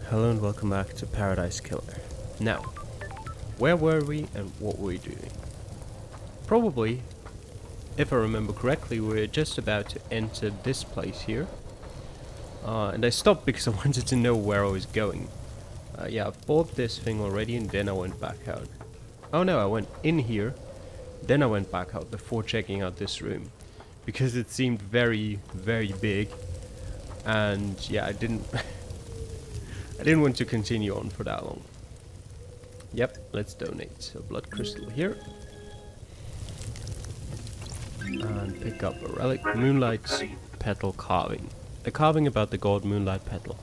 Hello and welcome back to Paradise Killer. Now, where were we and what were we doing? Probably, if I remember correctly, we're just about to enter this place here. And I stopped because I wanted to know where I was going. Yeah, I bought this thing already and then I went back out. Oh no, I went in here, then I went back out before checking out this room. Because it seemed very, very big. And yeah, I didn't I didn't want to continue on for that long. Yep, let's donate a blood crystal here. And pick up a relic, Moonlight Petal Carving. A carving about the god Moonlight Petal.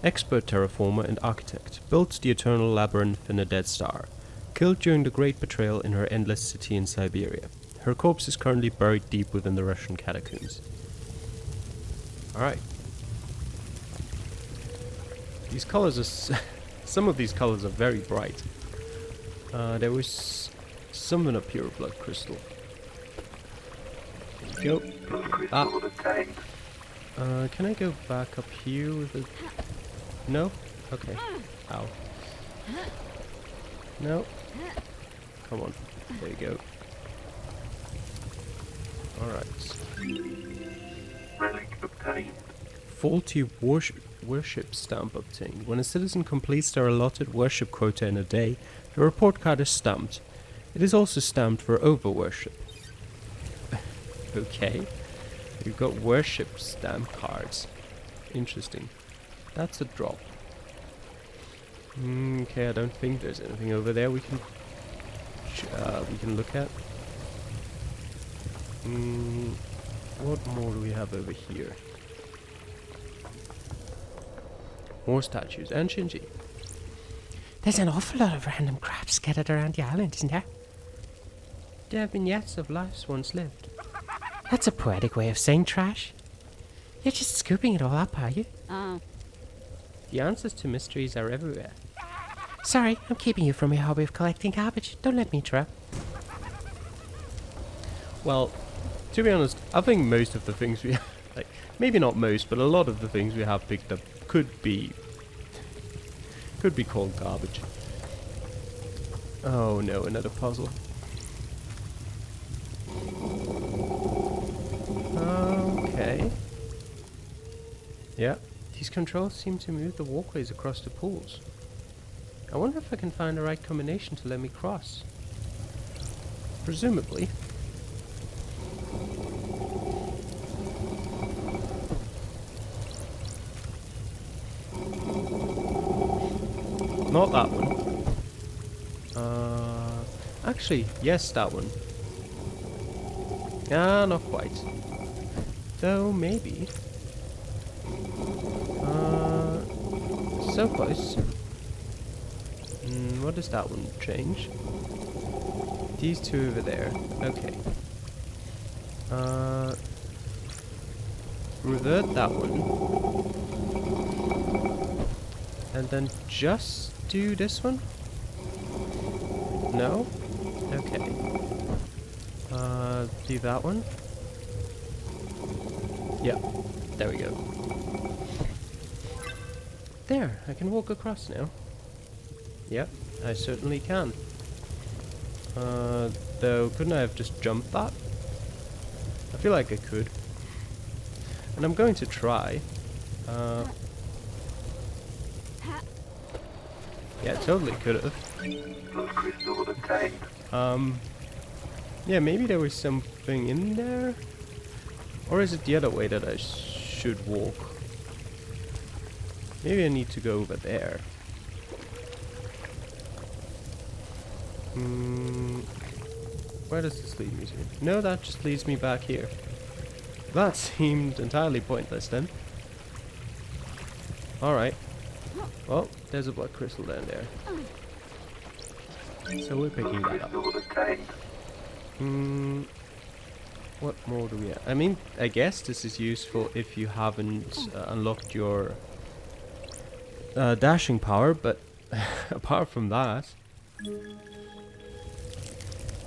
Expert terraformer and architect. Built the eternal labyrinth in a dead star. Killed during the Great Betrayal in her endless city in Siberia. Her corpse is currently buried deep within the Russian catacombs. Alright. These colors are... some of these colors are very bright. There was something up here, a blood crystal. Go. Can I go back up here with a... No? Okay. Ow. No. Come on. There you go. Alright. Faulty worship stamp obtained. When a citizen completes their allotted worship quota in a day, the report card is stamped. It is also stamped for over-worship. Okay. You've got worship stamp cards. Interesting. That's a drop. Okay, I don't think there's anything over there we can look at. What more do we have over here? More statues and Shinji. There's an awful lot of random crap scattered around the island, isn't there? There are vignettes of lives once lived. That's a poetic way of saying trash. You're just scooping it all up, are you? The answers to mysteries are everywhere. Sorry, I'm keeping you from your hobby of collecting garbage. Don't let me interrupt. Well, to be honest, I think most of the things we like, maybe not most, but a lot of the things we have picked up could be called garbage. Oh no, another puzzle. Okay. Yeah, these controls seem to move the walkways across the pools. I wonder if I can find the right combination to let me cross. Presumably. Not that one. Actually, yes, that one. Ah, not quite. Though, maybe. So close. What does that one change? These two over there. Okay. Revert that one. And then just do this one? No? Okay. Do that one? Yeah, there we go. There, I can walk across now. Yep, I certainly can. Though, couldn't I have just jumped that? I feel like I could. And I'm going to try. Yeah, totally could have. Yeah, maybe there was something in there? Or is it the other way that I should walk? Maybe I need to go over there. Where does this lead me to? No, that just leads me back here. That seemed entirely pointless then. Alright. Well, there's a blood crystal down there. So we're picking that up. What more do we have? I mean, I guess this is useful if you haven't unlocked your dashing power, but apart from that,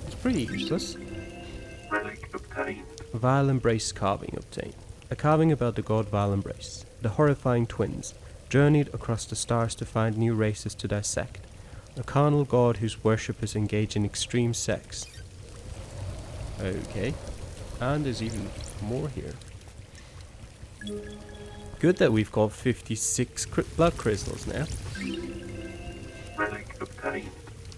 it's pretty useless. Vile Embrace carving obtained. A carving about the god Vile Embrace. The horrifying twins. journeyed across the stars to find new races to dissect. A carnal god whose worshippers engage in extreme sex. Okay. And there's even more here. Good that we've got 56 blood crystals now. Relic obtained.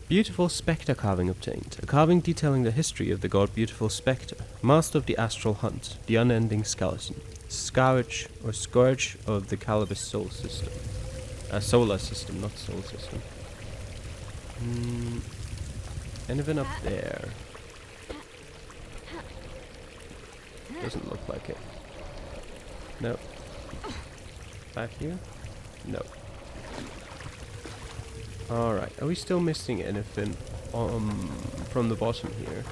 Beautiful Spectre carving obtained. A carving detailing the history of the god Beautiful Spectre, master of the astral hunt, the unending skeleton, scourge of the Calibus soul system. Solar system, not soul system. Anything up there? Doesn't look like it. No. Back here? No. Alright, are we still missing anything from the bottom here?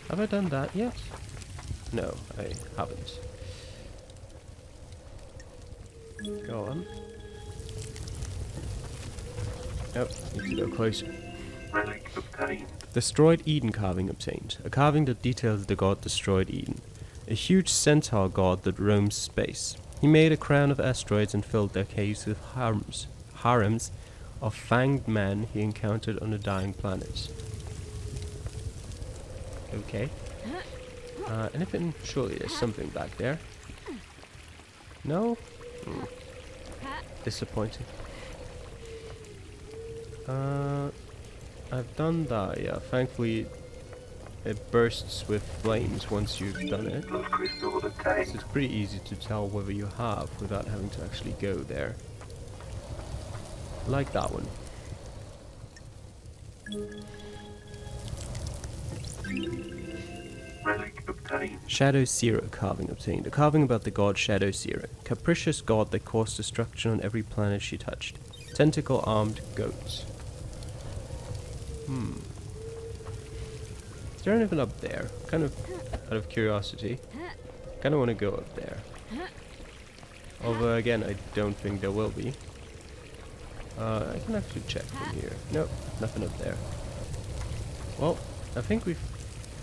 Have I done that yet? No, I haven't. Go on. Nope, need to go closer. Relic obtained. Destroyed Eden carving obtained. A carving that details the god destroyed Eden. A huge centaur god that roams space. He made a crown of asteroids and filled their caves with harems of fanged men he encountered on a dying planet. Okay. Anything? Surely there's something back there. No? Disappointing. I've done that, yeah. Thankfully, it bursts with flames once you've done it. Blood crystal So obtained. it's pretty easy to tell whether you have without having to actually go there. Like that one. Relic obtained. Shadow Zero carving obtained. A carving about the god Shadow Zero. Capricious god that caused destruction on every planet she touched. Tentacle-armed goat. Is there anything up there? Kind of out of curiosity. Kind of want to go up there. Although again, I don't think there will be. I can actually check from here. Nope, nothing up there. Well, I think we've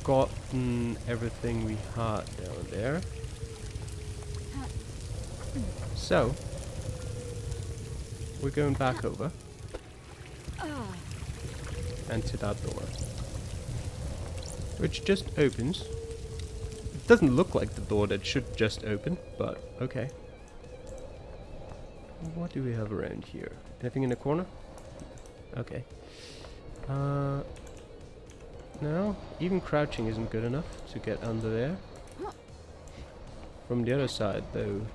gotten everything we had down there. So, we're going back over. And to that door. Which just opens. It doesn't look like the door that should just open, but okay. What do we have around here? Anything in the corner? Okay. No, even crouching isn't good enough to get under there. From the other side, though,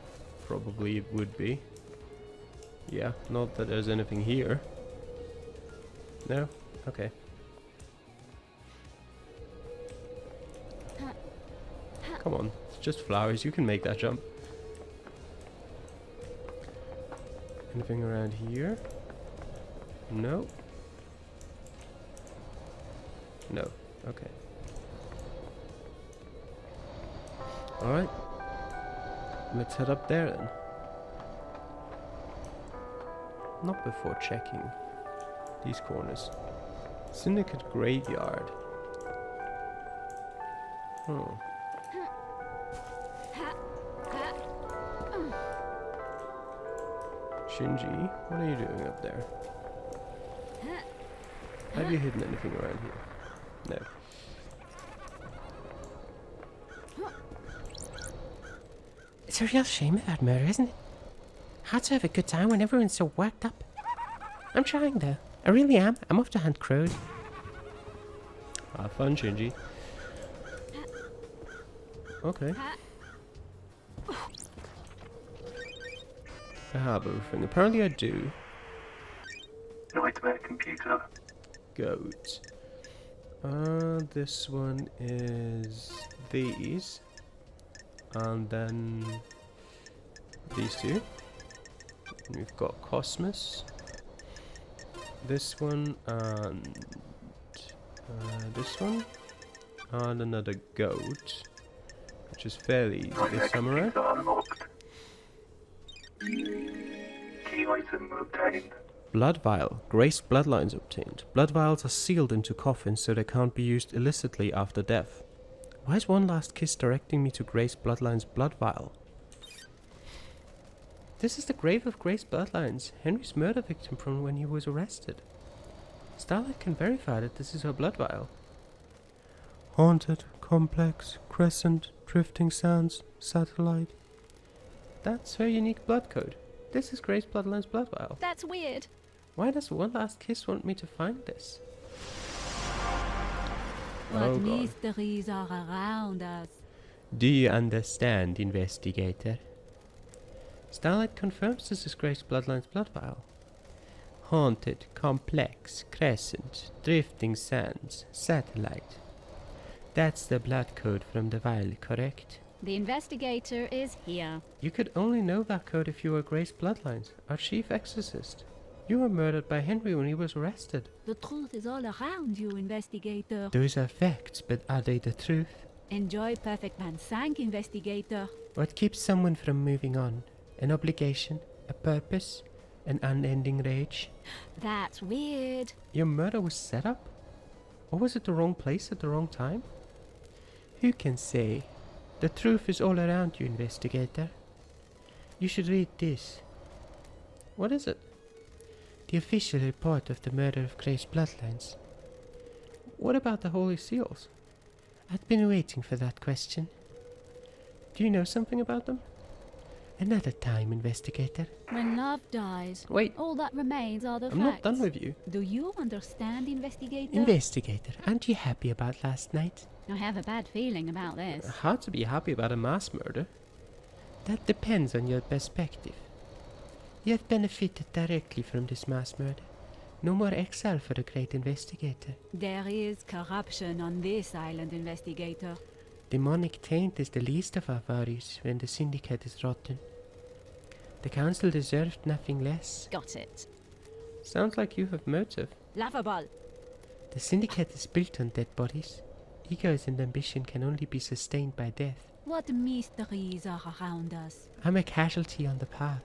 probably it would be. Yeah, not that there's anything here. No? Okay. Come on, it's just flowers, you can make that jump. Anything around here? No. No. Okay. Alright. Let's head up there then. Not before checking these corners. Syndicate Graveyard. Oh. Shinji, what are you doing up there? Have you hidden anything around here? No. It's a real shame about murder, isn't it? Hard to have a good time when everyone's so worked up. I'm trying though. I really am. I'm off to hunt crows. Have fun, Shinji. Okay. I have everything. Apparently I do. Nightmare computer. Goat. This one is these. And then these two. And we've got Cosmos. This one and this one. And another goat. Which is fairly easy Nightmare this time around. computer unlocked. Key item obtained. Blood vial. Graced bloodlines obtained. Blood vials are sealed into coffins so they can't be used illicitly after death. Why is One Last Kiss directing me to Grace Bloodline's blood vial? This is the grave of Grace Bloodlines, Henry's murder victim from when he was arrested. Starlight can verify that this is her blood vial. Haunted, complex, crescent, drifting sands, satellite. That's her unique blood code. This is Grace Bloodline's blood vial. That's weird. Why does One Last Kiss want me to find this? What Oh, God. mysteries are around us? Do you understand, investigator? Starlight confirms this is Grace Bloodline's blood vial. Haunted, complex, crescent, drifting sands, satellite. That's the blood code from the vial, correct? The investigator is here. You could only know that code if you were Grace Bloodlines, our chief exorcist. You were murdered by Henry when he was arrested. The truth is all around you, investigator. Those are facts, but are they the truth? Enjoy Perfect Man Sank, investigator. What keeps someone from moving on? An obligation, a purpose, an unending rage? That's weird. Your murder was set up? Or was it the wrong place at the wrong time? Who can say? The truth is all around you, investigator. You should read this. What is it? The official report of the murder of Grace Bloodlines. What about the Holy Seals? I've been waiting for that question. Do you know something about them? Another time, investigator. When love dies, Wait, all that remains are the I'm facts. not done with you. Do you understand, investigator? Investigator, aren't you happy about last night? I have a bad feeling about this. Hard to be happy about a mass murder. That depends on your perspective. You have benefited directly from this mass murder. No more exile for a great investigator. There is corruption on this island, investigator. Demonic taint is the least of our worries when the syndicate is rotten. The council deserved nothing less. Got it. Sounds like you have motive. Laughable. The syndicate is built on dead bodies. Egos and ambition can only be sustained by death. What mysteries are around us? I'm a casualty on the path,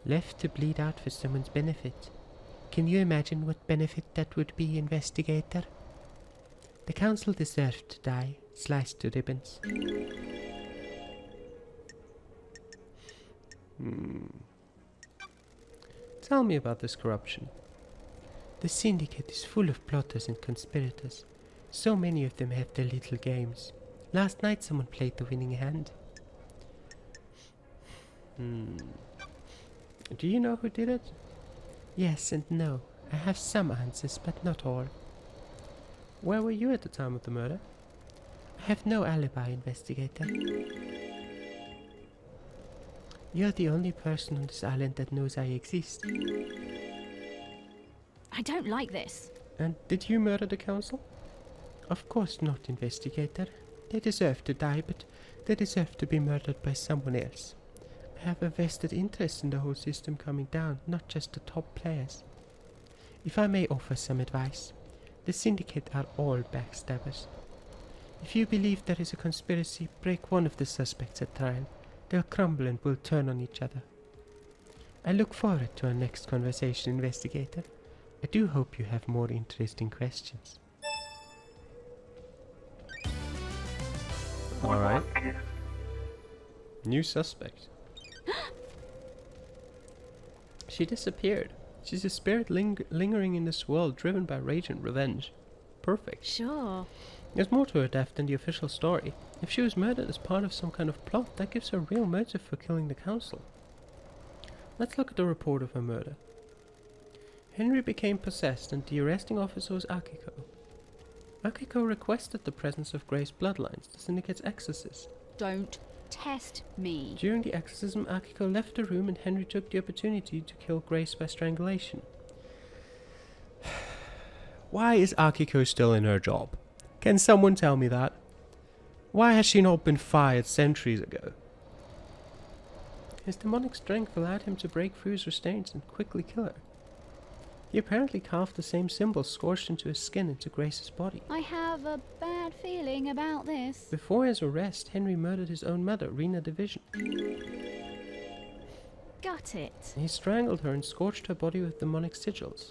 left to bleed out for someone's benefit. Can you imagine what benefit that would be, investigator? The council deserved to die, sliced to ribbons. Tell me about this corruption. The syndicate is full of plotters and conspirators. So many of them have their little games. Last night someone played the winning hand. Do you know who did it? Yes and no. I have some answers, but not all. Where were you at the time of the murder? I have no alibi, investigator. You're the only person on this island that knows I exist. I don't like this. And did you murder the council? Of course not, investigator. They deserve to die, but they deserve to be murdered by someone else. I have a vested interest in the whole system coming down, not just the top players. If I may offer some advice, the syndicate are all backstabbers. If you believe there is a conspiracy, break one of the suspects at trial. They'll crumble and will turn on each other. I look forward to our next conversation, investigator. I do hope you have more interesting questions. Alright. New suspect. She disappeared. She's a spirit lingering in this world, driven by rage and revenge. Perfect. Sure. There's more to her death than the official story. If she was murdered as part of some kind of plot, that gives her a real motive for killing the council. Let's look at the report of her murder. Henry became possessed and the arresting officer was Akiko. Akiko requested the presence of Grace Bloodlines, the syndicate's exorcist. Don't test me. During the exorcism, Akiko left the room and Henry took the opportunity to kill Grace by strangulation. Why is Akiko still in her job? Can someone tell me that? Why has she not been fired centuries ago? His demonic strength allowed him to break through his restraints and quickly kill her. He apparently carved the same symbol scorched into his skin into Grace's body. I have a bad feeling about this. Before his arrest, Henry murdered his own mother, Rena Division. Got it. He strangled her and scorched her body with demonic sigils.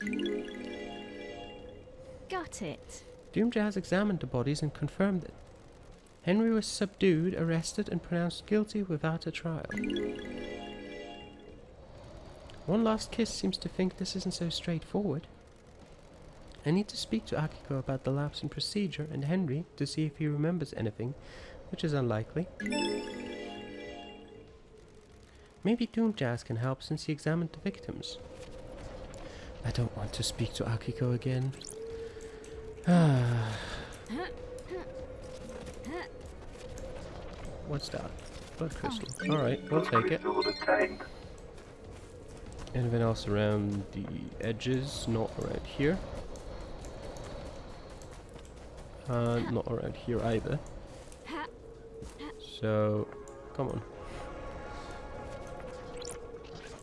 Got it. Doomja has examined the bodies and confirmed it. Henry was subdued, arrested, and pronounced guilty without a trial. One Last Kiss seems to think this isn't so straightforward. I need to speak to Akiko about the lapse in procedure and Henry to see if he remembers anything, which is unlikely. Maybe Doomjazz can help since he examined the victims. I don't want to speak to Akiko again. What's that? Blood crystal. Alright, we'll take it. Crystal obtained. Anything else around the edges? Not around here. Not around here either. So, come on.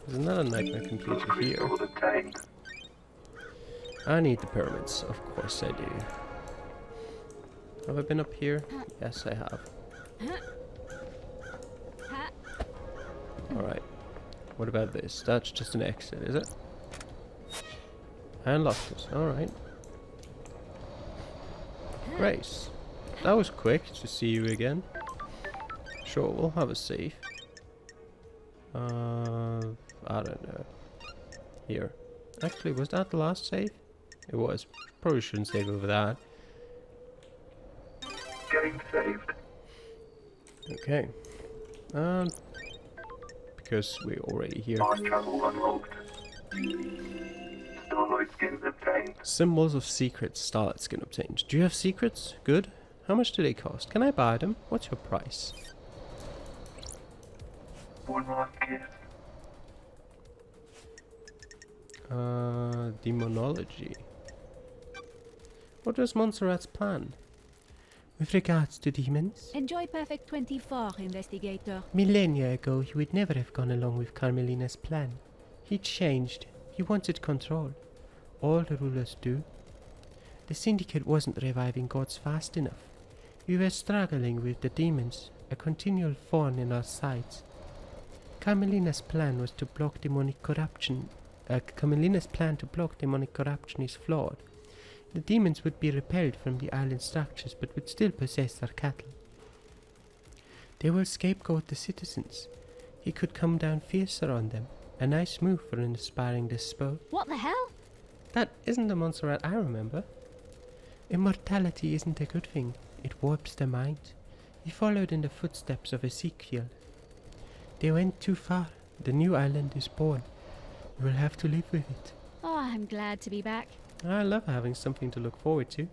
There's another nightmare computer here. Crystal obtained. I need the pyramids, of course I do. Have I been up here? Yes, I have. Alright. What about this? That's just an exit, is it? I unlocked it. Alright. Grace. That was quick to see you again. Sure, we'll have a save. I don't know. Here. Actually, was that the last save? It was. Probably shouldn't save over that. Game saved. Okay. Because we're already here. Fast travel unlocked. Starlight skins obtained. Symbols of secrets. Starlight skin obtained. Do you have secrets? Good. How much do they cost? Can I buy them? What's your price? One Last Kiss. Demonology. What was Montserrat's plan? With regards to demons, Enjoy Perfect 24, investigator. millennia ago he would never have gone along with Carmelina's plan. He changed. He wanted control. All the rulers do. The Syndicate wasn't reviving gods fast enough. We were struggling with the demons, a continual thorn in our sides. Carmelina's plan was to block demonic corruption. Carmelina's plan to block demonic corruption is flawed. The demons would be repelled from the island structures but would still possess our cattle. They will scapegoat the citizens. He could come down fiercer on them. A nice move for an aspiring despo. What the hell? That isn't the Montserrat I remember. Immortality isn't a good thing. It warps the mind. He followed in the footsteps of Ezekiel. They went too far. The new island is born. We'll have to live with it. Oh, I'm glad to be back. I love having something to look forward to.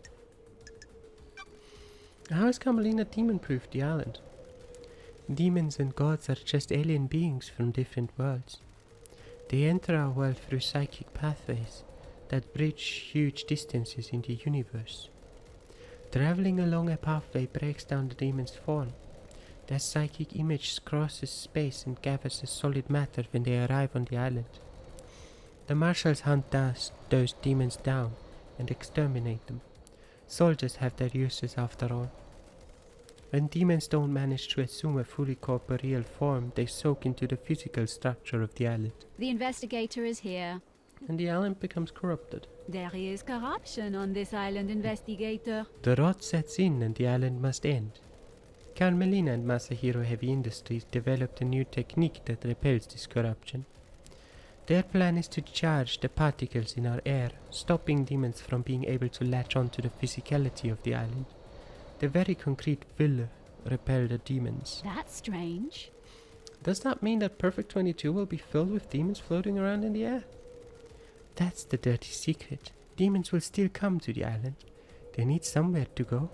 How has Carmelina demon-proofed the island? Demons and gods are just alien beings from different worlds. They enter our world through psychic pathways that bridge huge distances in the universe. Traveling along a pathway breaks down the demon's form. Their psychic image crosses space and gathers as solid matter when they arrive on the island. The marshals hunt those demons down and exterminate them. Soldiers have their uses after all. When demons don't manage to assume a fully corporeal form, they soak into the physical structure of the island. The investigator is here. And the island becomes corrupted. There is corruption on this island, investigator. The rot sets in and the island must end. Carmelina and Masahiro Heavy Industries developed a new technique that repels this corruption. Their plan is to charge the particles in our air, stopping demons from being able to latch onto the physicality of the island. The very concrete will repel the demons. That's strange. Does that mean that Perfect 22 will be filled with demons floating around in the air? That's the dirty secret. Demons will still come to the island. They need somewhere to go.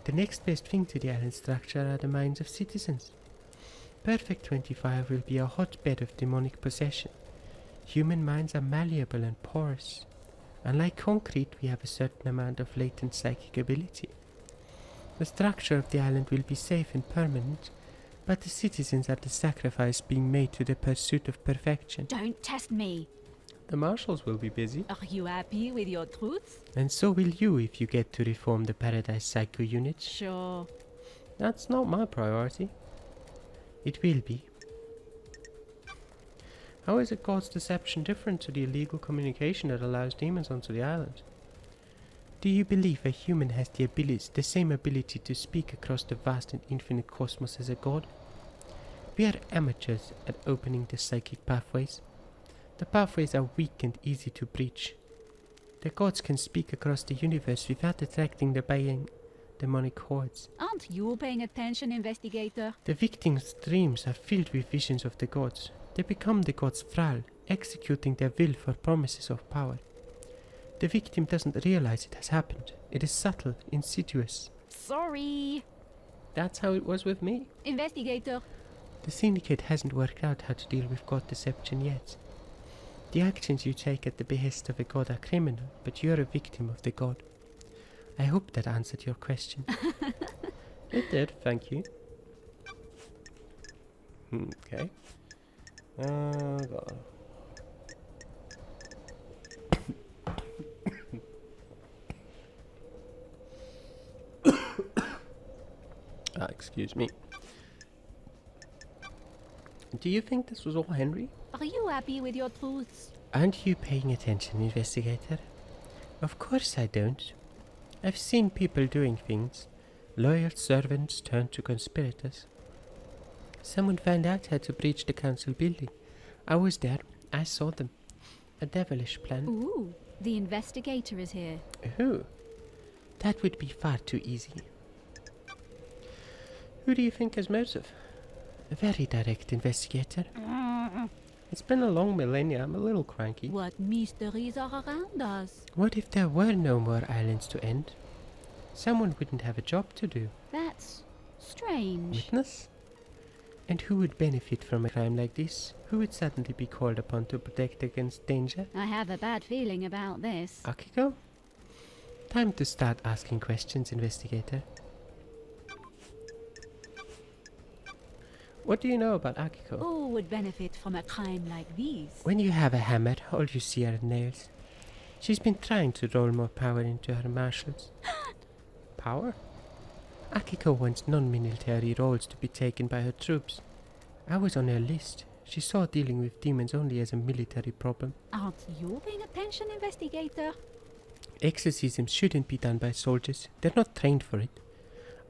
The next best thing to the island structure are the minds of citizens. Perfect 25 will be a hotbed of demonic possession. Human minds are malleable and porous. Unlike concrete, we have a certain amount of latent psychic ability. The structure of the island will be safe and permanent, but the citizens are the sacrifice being made to the pursuit of perfection. Don't test me. The marshals will be busy. Are you happy with your truths? And so will you if you get to reform the Paradise Psycho unit. Sure. That's not my priority. It will be. How is a god's deception different to the illegal communication that allows demons onto the island? Do you believe a human has the same ability to speak across the vast and infinite cosmos as a god? We are amateurs at opening the psychic pathways. The pathways are weak and easy to breach. The gods can speak across the universe without attracting the baying demonic hordes. Aren't you paying attention, investigator? The victims' dreams are filled with visions of the gods. They become the gods' thrall, executing their will for promises of power. The victim doesn't realize it has happened. It is subtle, insidious. Sorry. That's how it was with me. Investigator. The syndicate hasn't worked out how to deal with god deception yet. The actions you take at the behest of a god are criminal, but you're a victim of the god. I hope that answered your question. It did, thank you. Okay. Excuse me. Do you think this was all Henry? Are you happy with your truths? Aren't you paying attention, investigator? Of course I don't. I've seen people doing things. Loyal servants turned to conspirators. Someone found out how to breach the council building. I was there. I saw them. A devilish plan. Ooh, the investigator is here. Who? That would be far too easy. Who do you think is motive? A very direct investigator. It's been a long millennia. I'm a little cranky. What mysteries are around us? What if there were no more islands to end? Someone wouldn't have a job to do. That's strange. Witness? And who would benefit from a crime like this? Who would suddenly be called upon to protect against danger? I have a bad feeling about this. Akiko? Time to start asking questions, investigator. What do you know about Akiko? Who would benefit from a crime like these? When you have a hammer, all you see are nails. She's been trying to roll more power into her marshals. Power? Akiko wants non-military roles to be taken by her troops. I was on her list. She saw dealing with demons only as a military problem. Aren't you paying attention, investigator? Exorcisms shouldn't be done by soldiers. They're not trained for it.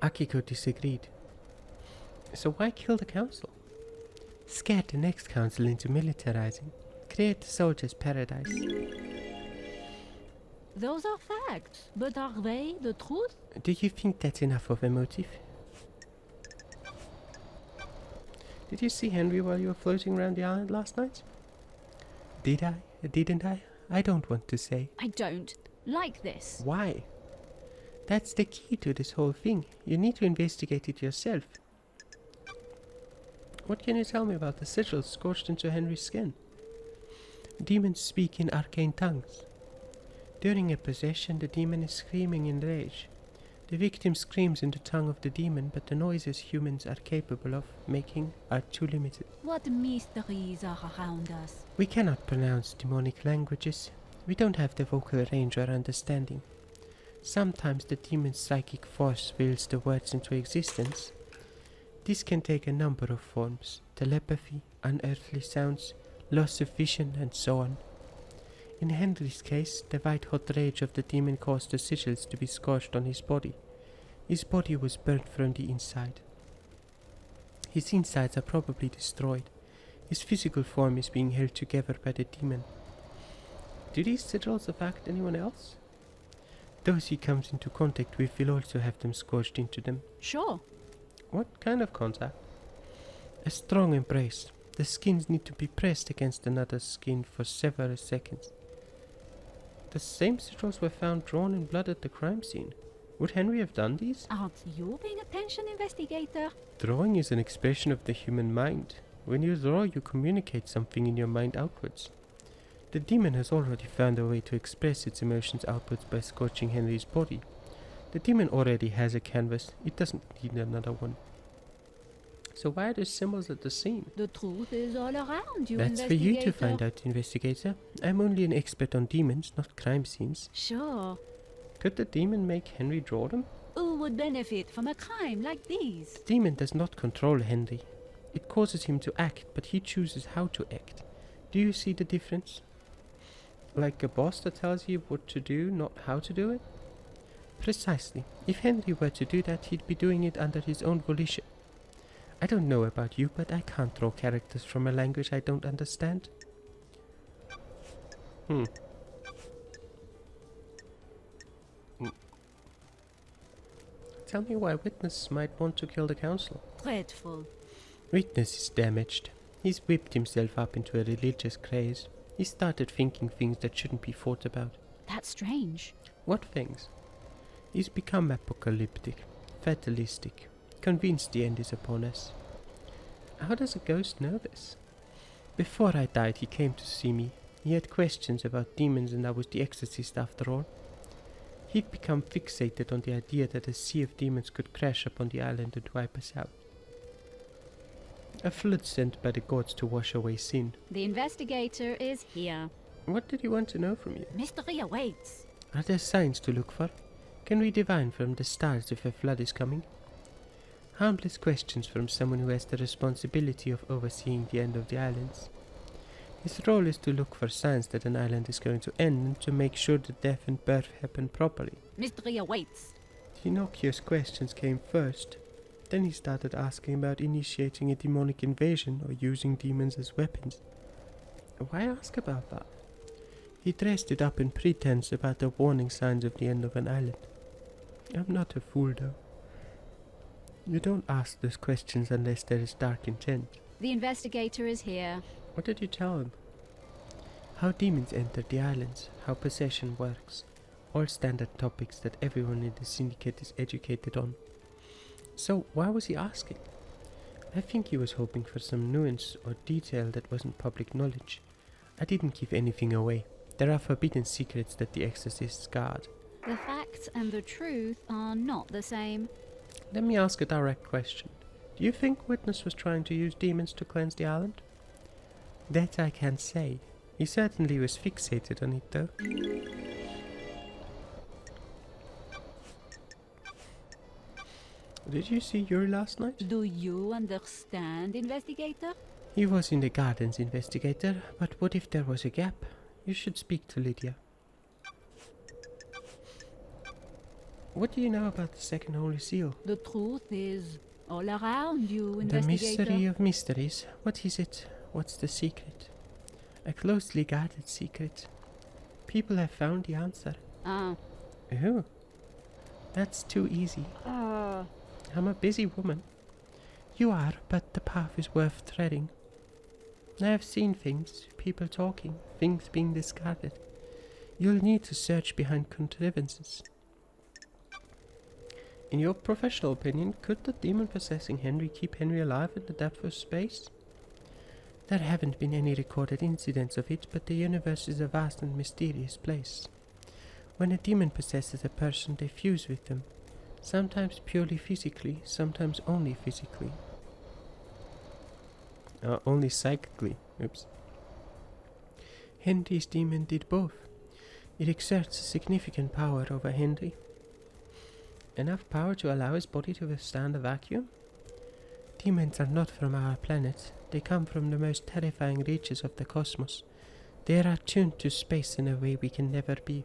Akiko disagreed. So why kill the council? Scare the next council into militarizing. Create the soldiers' paradise. Those are facts, but are they the truth? Do you think that's enough of a motive? Did you see Henry while you were floating around the island last night? Did I? Didn't I? I don't want to say. I don't like this. Why? That's the key to this whole thing. You need to investigate it yourself. What can you tell me about the sigils scorched into Henry's skin? Demons speak in arcane tongues. During a possession, the demon is screaming in rage. The victim screams in the tongue of the demon, but the noises humans are capable of making are too limited. What mysteries are around us? We cannot pronounce demonic languages. We don't have the vocal range or understanding. Sometimes the demon's psychic force wills the words into existence. This can take a number of forms: telepathy, unearthly sounds, loss of vision, and so on. In Henry's case, the white-hot rage of the demon caused the sigils to be scorched on his body. His body was burnt from the inside. His insides are probably destroyed. His physical form is being held together by the demon. Do these sigils affect anyone else? Those he comes into contact with will also have them scorched into them. Sure. What kind of contact? A strong embrace. The skins need to be pressed against another's skin for several seconds. The same sigils were found drawn in blood at the crime scene. Would Henry have done these? Aren't you paying attention, investigator? Drawing is an expression of the human mind. When you draw, you communicate something in your mind outwards. The demon has already found a way to express its emotions outwards by scorching Henry's body. The demon already has a canvas. It doesn't need another one. So why are there symbols at the scene? The truth is all around you, That's for you to find out, investigator. I'm only an expert on demons, not crime scenes. Sure. Could the demon make Henry draw them? Who would benefit from a crime like these? The demon does not control Henry. It causes him to act, but he chooses how to act. Do you see the difference? Like a boss that tells you what to do, not how to do it? Precisely. If Henry were to do that, he'd be doing it under his own volition. I don't know about you, but I can't draw characters from a language I don't understand. Hmm. Tell me why Witness might want to kill the council. Dreadful. Witness is damaged. He's whipped himself up into a religious craze. He started thinking things that shouldn't be thought about. That's strange. What things? He's become apocalyptic, fatalistic, convinced the end is upon us. How does a ghost know this? Before I died, he came to see me. He had questions about demons, and I was the exorcist after all. He'd become fixated on the idea that a sea of demons could crash upon the island and wipe us out. A flood sent by the gods to wash away sin. The investigator is here. What did he want to know from you? Mystery awaits. Are there signs to look for? Can we divine from the stars if a flood is coming? Harmless questions from someone who has the responsibility of overseeing the end of the islands. His role is to look for signs that an island is going to end and to make sure the death and birth happen properly. Mystery awaits. The innocuous questions came first. Then he started asking about initiating a demonic invasion or using demons as weapons. Why ask about that? He dressed it up in pretense about the warning signs of the end of an island. I'm not a fool, though. You don't ask those questions unless there is dark intent. The investigator is here. What did you tell him? How demons enter the islands, how possession works. All standard topics that everyone in the syndicate is educated on. So why was he asking? I think he was hoping for some nuance or detail that wasn't public knowledge. I didn't give anything away. There are forbidden secrets that the exorcists guard. The facts and the truth are not the same. Let me ask a direct question. Do you think Witness was trying to use demons to cleanse the island? That I can't say. He certainly was fixated on it, though. Did you see Yuri last night? Do you understand, investigator? He was in the gardens, investigator, but what if there was a gap? You should speak to Lydia. What do you know about the second Holy Seal? The truth is all around you, The investigator. mystery of mysteries. What is it? What's the secret? A closely guarded secret. People have found the answer. Ah. Oh, that's too easy. I'm a busy woman. You are, but the path is worth treading. I have seen things, people talking, things being discarded. You'll need to search behind contrivances. In your professional opinion, could the demon possessing Henry keep Henry alive in the depth of space? There haven't been any recorded incidents of it, but the universe is a vast and mysterious place. When a demon possesses a person, they fuse with them. Sometimes purely physically, sometimes only physically. Only psychically. Oops. Henry's demon did both. It exerts a significant power over Henry. Enough power to allow his body to withstand a vacuum? Demons are not from our planet. They come from the most terrifying reaches of the cosmos. They are attuned to space in a way we can never be.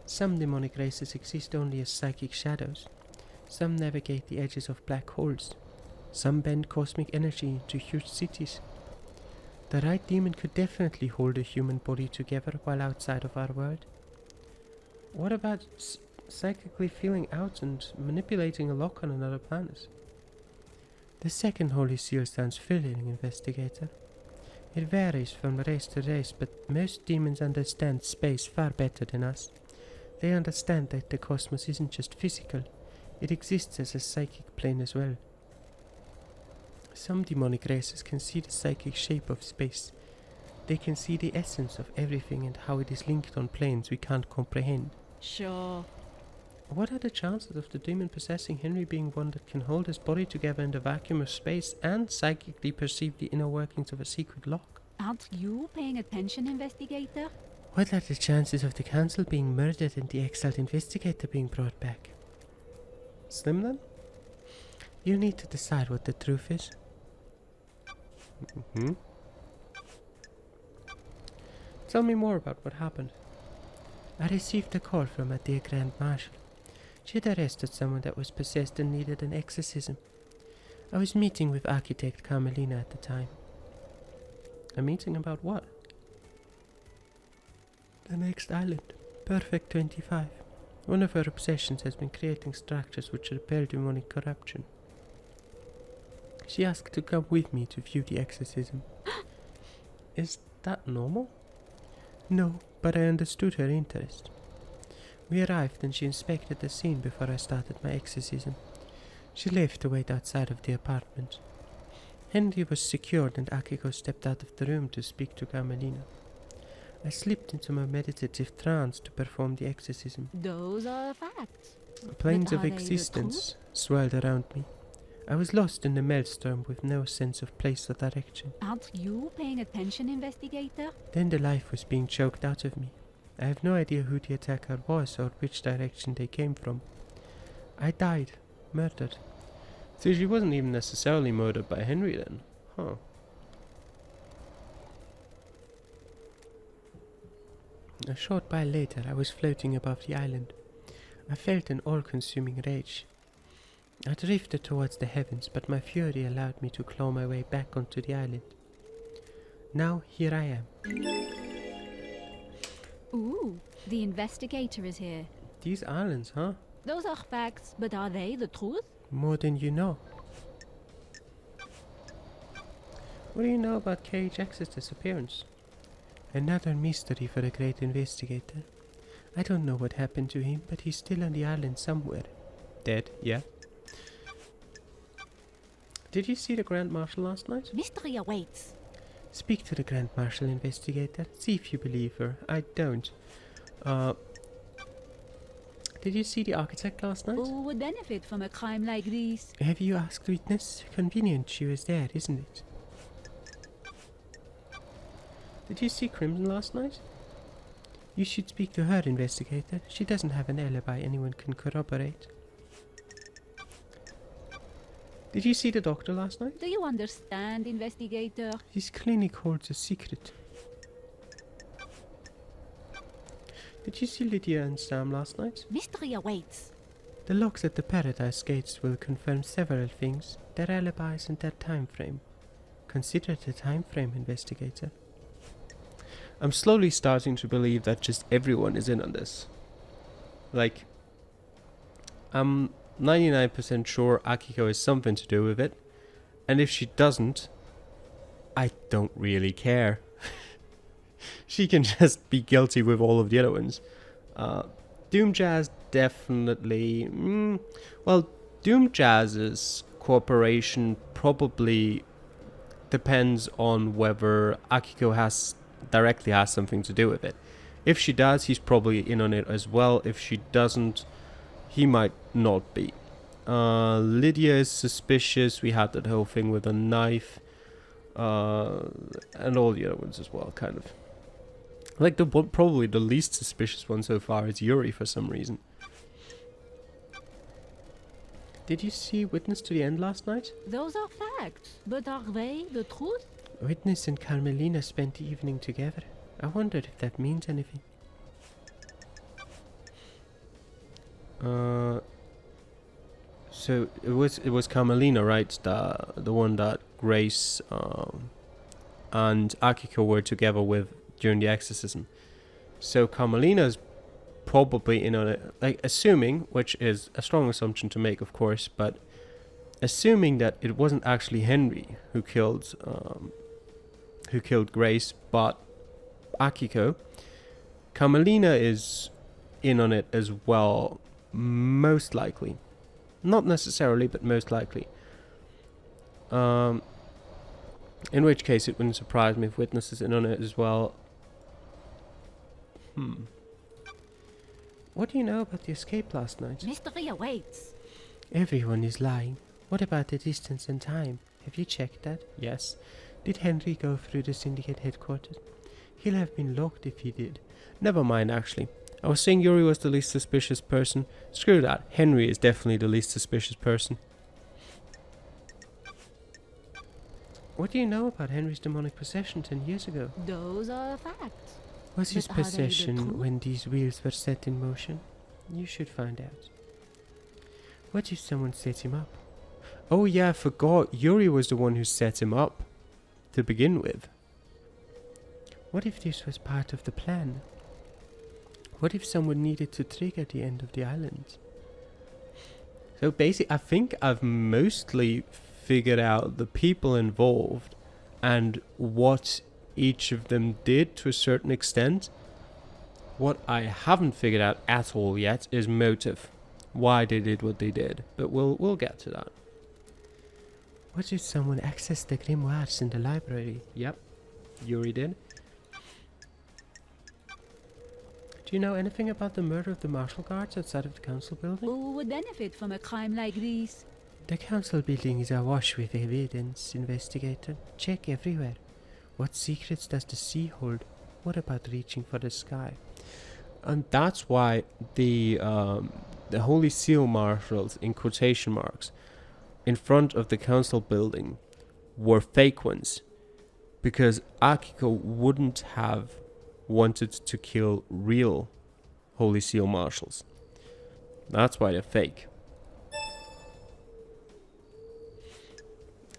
Some demonic races exist only as psychic shadows. Some navigate the edges of black holes. Some bend cosmic energy into huge cities. The right demon could definitely hold a human body together while outside of our world. What about psychically feeling out and manipulating a lock on another planet? The second Holy Seal sounds thrilling, investigator. It varies from race to race, but most demons understand space far better than us. They understand that the cosmos isn't just physical, it exists as a psychic plane as well. Some demonic races can see the psychic shape of space. They can see the essence of everything and how it is linked on planes we can't comprehend. Sure. What are the chances of the demon possessing Henry being one that can hold his body together in the vacuum of space and psychically perceive the inner workings of a secret lock? Aren't you paying attention, investigator? What are the chances of the council being murdered and the exiled investigator being brought back? Slim then? You need to decide what the truth is. Tell me more about what happened. I received a call from a dear Grand Marshal. She had arrested someone that was possessed and needed an exorcism. I was meeting with architect Carmelina at the time. A meeting about what? The next island. Perfect 25. One of her obsessions has been creating structures which repel demonic corruption. She asked to come with me to view the exorcism. Is that normal? No, but I understood her interest. We arrived and she inspected the scene before I started my exorcism. She left to wait outside of the apartment. Henry was secured and Akiko stepped out of the room to speak to Carmelina. I slipped into my meditative trance to perform the exorcism. Those are facts. Planes But of are they the existence swirled around me. I was lost in the maelstrom with no sense of place or direction. Aren't you paying attention, investigator? Then the life was being choked out of me. I have no idea who the attacker was or which direction they came from. I died, murdered. So she wasn't even necessarily murdered by Henry then? Huh. A short while later, I was floating above the island. I felt an all-consuming rage. I drifted towards the heavens, but my fury allowed me to claw my way back onto the island. Now, here I am. Ooh, the investigator is here. These islands, huh? Those are facts, but are they the truth? More than you know. What do you know about KHX's disappearance? Another mystery for a great investigator. I don't know what happened to him, but he's still on the island somewhere. Dead, yeah. Did you see the Grand Marshal last night? Mystery awaits. Speak to the Grand Marshal, investigator. See if you believe her. I don't. Did you see the architect last night? Who would benefit from a crime like this? Have you asked witness? Convenient she was there, isn't it? Did you see Crimson last night? You should speak to her, investigator. She doesn't have an alibi anyone can corroborate. Did you see the doctor last night? Do you understand, investigator? His clinic holds a secret. Did you see Lydia and Sam last night? Mystery awaits. The logs at the Paradise Gates will confirm several things, their alibis and their time frame. Consider the time frame, investigator. I'm slowly starting to believe that just everyone is in on this. Like, I'm 99% sure Akiko has something to do with it, and if she doesn't, I don't really care. She can just be guilty with all of the other ones. Doom Jazz definitely... Doom Jazz's cooperation probably depends on whether Akiko directly has something to do with it. If she does, he's probably in on it as well. If she doesn't, he might not be. Lydia is suspicious. We had that whole thing with a knife. And all the other ones as well, kind of. Like, probably the least suspicious one so far is Yuri for some reason. Did you see Witness to the End last night? Those are facts, but are they the truth? Witness and Carmelina spent the evening together. I wondered if that means anything. So it was Carmelina, right? The one that Grace and Akiko were together with during the exorcism. So Carmelina's probably in on it, like, assuming, which is a strong assumption to make, of course, but assuming that it wasn't actually Henry who killed Grace, but Akiko, Carmelina is in on it as well, most likely. Not necessarily, but most likely. In which case, it wouldn't surprise me if Witness is in on it as well. What do you know about the escape last night? Mystery awaits. Everyone is lying. What about the distance and time? Have you checked that? Yes. Did Henry go through the Syndicate headquarters? He'll have been locked if he did. Never mind, actually. I was saying Yuri was the least suspicious person. Screw that. Henry is definitely the least suspicious person. What do you know about Henry's demonic possession 10 years ago? Those are facts. Was his But are they the possession truth? when these wheels were set in motion? You should find out. What if someone set him up? Oh yeah, I forgot. Yuri was the one who set him up to begin with. What if this was part of the plan? What if someone needed to trigger the end of the island? So basically, I think I've mostly figured out the people involved and what each of them did to a certain extent. What I haven't figured out at all yet is motive. Why they did what they did. But we'll get to that. What if someone accessed the grimoires in the library? Yep. Yuri did. Do you know anything about the murder of the martial guards outside of the council building? Who would benefit from a crime like this? The council building is awash with evidence, investigator. Check everywhere. What secrets does the sea hold? What about reaching for the sky? And that's why the Holy Seal marshals, in quotation marks, in front of the council building were fake ones. Because Akiko wouldn't have wanted to kill real Holy Seal marshals. That's why they're fake.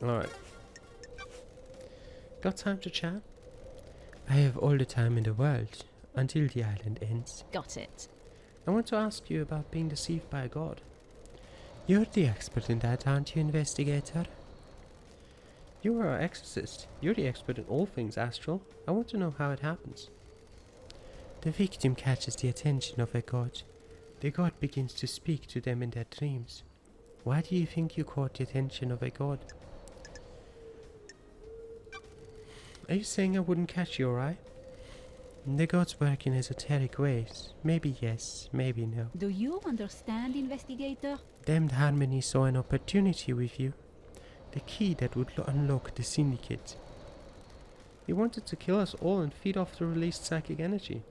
Alright. Got time to chat? I have all the time in the world, until the island ends. Got it. I want to ask you about being deceived by a god. You're the expert in that, aren't you, investigator? You are our exorcist. You're the expert in all things astral. I want to know how it happens. The victim catches the attention of a god. The god begins to speak to them in their dreams. Why do you think you caught the attention of a god? Are you saying I wouldn't catch your eye? The gods work in esoteric ways. Maybe yes, maybe no. Do you understand, investigator? Damned Harmony saw an opportunity with you. The key that would unlock the syndicate. He wanted to kill us all and feed off the released psychic energy.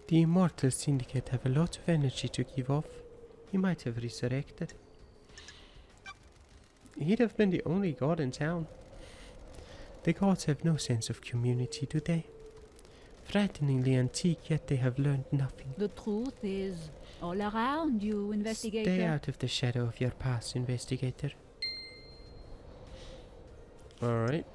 The immortal syndicate have a lot of energy to give off. He might have resurrected. He'd have been the only god in town. The gods have no sense of community, do they? Frighteningly antique, yet they have learned nothing. The truth is all around you, investigator. Stay out of the shadow of your past, investigator. Alright.